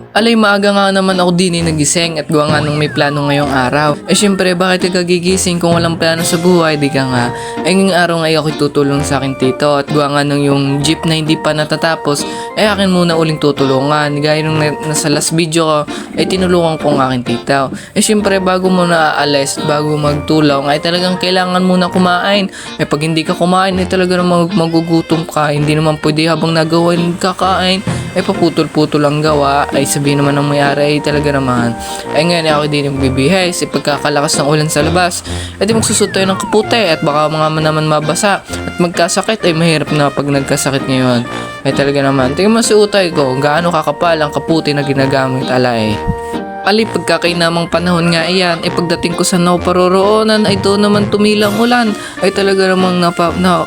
Alay, maaga nga naman ako din nagising at gawa nga nung may plano ngayong araw. Syempre, bakit ka gigising kung walang plano sa buhay, di ka nga. Ngayong araw nga ako'y tutulong sa akin tito at gawa nga nung yung jeep na hindi pa natatapos, akin muna uling tutulungan. Gaya nung nasa last video ko, tinulungan ko ang aking tito. Syempre, bago mo na aalis, bago magtulong, talagang kailangan muna kumain. Pag hindi ka kumain, talaga naman magugutom ka. Hindi naman pwede habang nagawain kakain, paputol-putol ang gawa, sabihin naman ng may-ari talaga naman ngayon ako din nagbibihis pagkakalakas ng ulan sa labas di magsusot tayo ng kapute at baka mga naman mabasa at magkasakit mahirap na pag nagkasakit ngayon talaga naman tingnan mo si utay ko gaano kakapal ang kapute na ginagamit Ali, pagkakainamang panahon nga iyan, pagdating ko sa naparoroonan, doon naman tumilang ulan. Talaga namang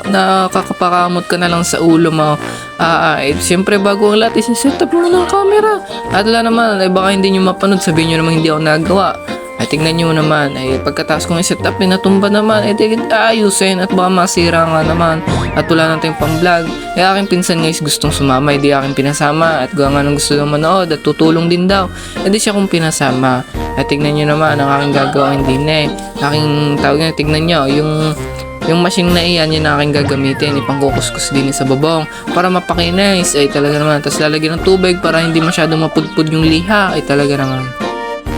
nakakapakamot ka na lang sa ulo mo. Siyempre bago ang lahat, set up mo ng camera. At wala naman, baka hindi nyo mapanood, sabihin nyo naman hindi ako nagawa. Tingnan nyo naman, pagkatapos kong i-set up, natumba naman, ayusin at baka masira nga naman at wala natin pang vlog. Aking pinsan guys gustong sumama, di aking pinasama at gawa nga nang gusto nang manood at tutulong din daw. Di siya kong pinasama. Tingnan nyo naman ang aking gagawin din aking tawag na, tingnan nyo, yung machine na iyan, yun na aking gagamitin. Ipangkukuskus din sa babong para mapakinis. Talaga naman. Tapos lalagyan ng tubig para hindi masyadong mapudpud yung liha. Talaga naman.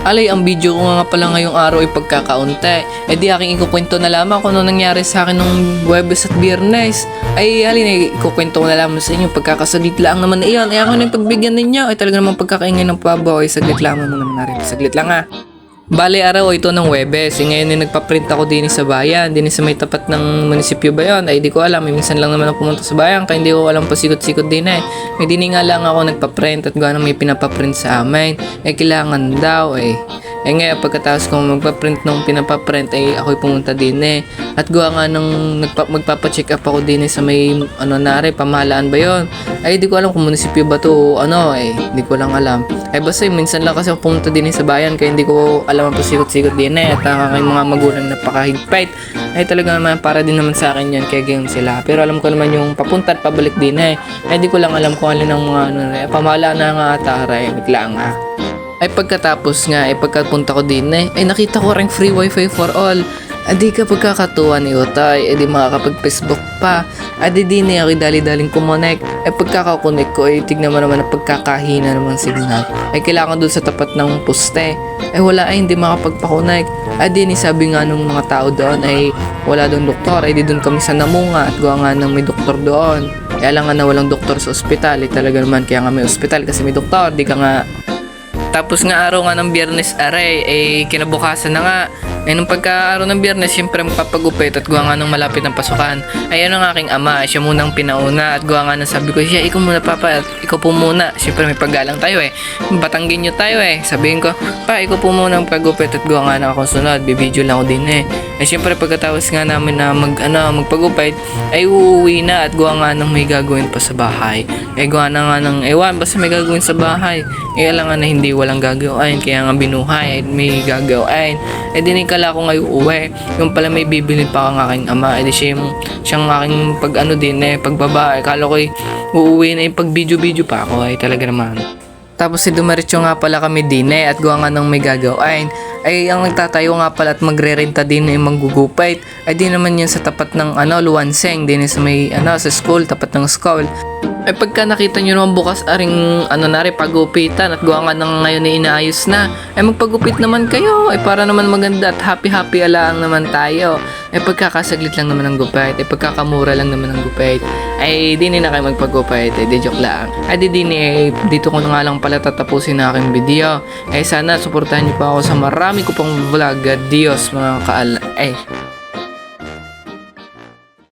Alay, ang video ko nga pala ngayong araw pagkakaunti. Di aking ikukwento na lamang kung ano nangyari sa akin nung Huwebes at Biyernes. Halin, ikukwento ko na lamang sa inyo. Pagkakasaglit lang naman iyan. Ako na yung pagbigyan ninyo. Talaga naman pagkakaingay ng pabaw. Saglit lang mo naman na rin. Saglit lang Bale, araw ito ng Huwebes. Ngayon nagpa-print ako din sa bayan. Din sa may tapat ng munisipyo ba yun? Di ko alam. Minsan lang naman ako pumunta sa bayan. Kaya hindi ko alam pasikot-sikot din May dini nga lang ako nagpa-print at gano'n may pinapaprint sa amin. Kailangan daw ngayon pagkatapos kong magpa-print nung pinapaprint ako'y pumunta din At gawa nga nung magpapacheck up ako din sa may pamahalaan ba yun? Di ko alam kung munisipyo ba to o di ko lang alam. Basta minsan lang kasi ako pumunta din sa bayan kaya hindi ko alam ang pasikot-sikot din at ang aking mga magulang napakahigpit. Talaga naman para din naman sa akin yan kaya ganyan sila. Pero alam ko naman yung papunta at pabalik din di ko lang alam kung alin ang mga pamahalaan na nga ataray. Bigla nga. Pagkatapos nga, pagkapunta ko din nakita ko rin free wifi for all. Di ka pagkakatuwa ni Utay, di makakapag-Facebook pa. Di ako dali-daling kumonek. Pagkakakonek ko, tignan mo naman ang pagkakahina naman signal. Kailangan doon sa tapat ng poste. Wala hindi makapagpakonek. Di sabi nga nung mga tao doon wala doon doktor. Di doon kami sa Namunga at gawa nga nang may doktor doon. Kaya lang nga na walang doktor sa ospital. Talaga naman kaya nga may ospital kasi may doktor. Di ka nga. Tapos nga araw nga ng Biyernes kinabukasan na nga. Nung pagka-araw ng Biyernes, siyempre magpapagupit at gawa nga nung malapit ng pasukan. Ano ang aking ama, siya munang pinauna at gawa nga nang sabi ko, siya, ikaw muna papa, ikaw po muna. Siyempre may paggalang tayo Batanggin nyo tayo Sabihin ko, pa, ikaw po muna ang pagupit at gawa nga na akong sunod, bibidyo lang ako din siyempre pagkatapos nga namin na magpagupit, uuwi na at gawa nga nang may gagawin pa sa bahay. Gawa na nga ng ewan, basta may gagawin sa bahay. Alam nga na hindi walang gagawin, kaya nga binuhay, may gagawin. Dinikala ko ngayon uwi. Yung pala may bibili pa ang aking ama. Siyang aking pagbaba. Kala ko uuwi na yung pag video pa ako. Talaga naman. Tapos dumaritso nga pala kami din at gawa nga ng may gagawin. Ang nagtatayo nga pala at magre-renta din manggugupit. Di naman yun sa tapat ng Luwanseng. Din sa may sa school, tapat ng school. Pagka nakita nyo naman bukas aring pagupitan at gawa nga ng ngayon inaayos na, magpagupit naman kayo, para naman maganda at happy lang naman tayo. Pagkakasaglit lang naman ang gupit, pagkakamura lang naman ang gupit, di na kayo magpagupit, di joke lang. Dito ko na nga lang pala tatapusin na aking video. Sana suportahan nyo pa ako sa marami ko pang vlog. Adios mga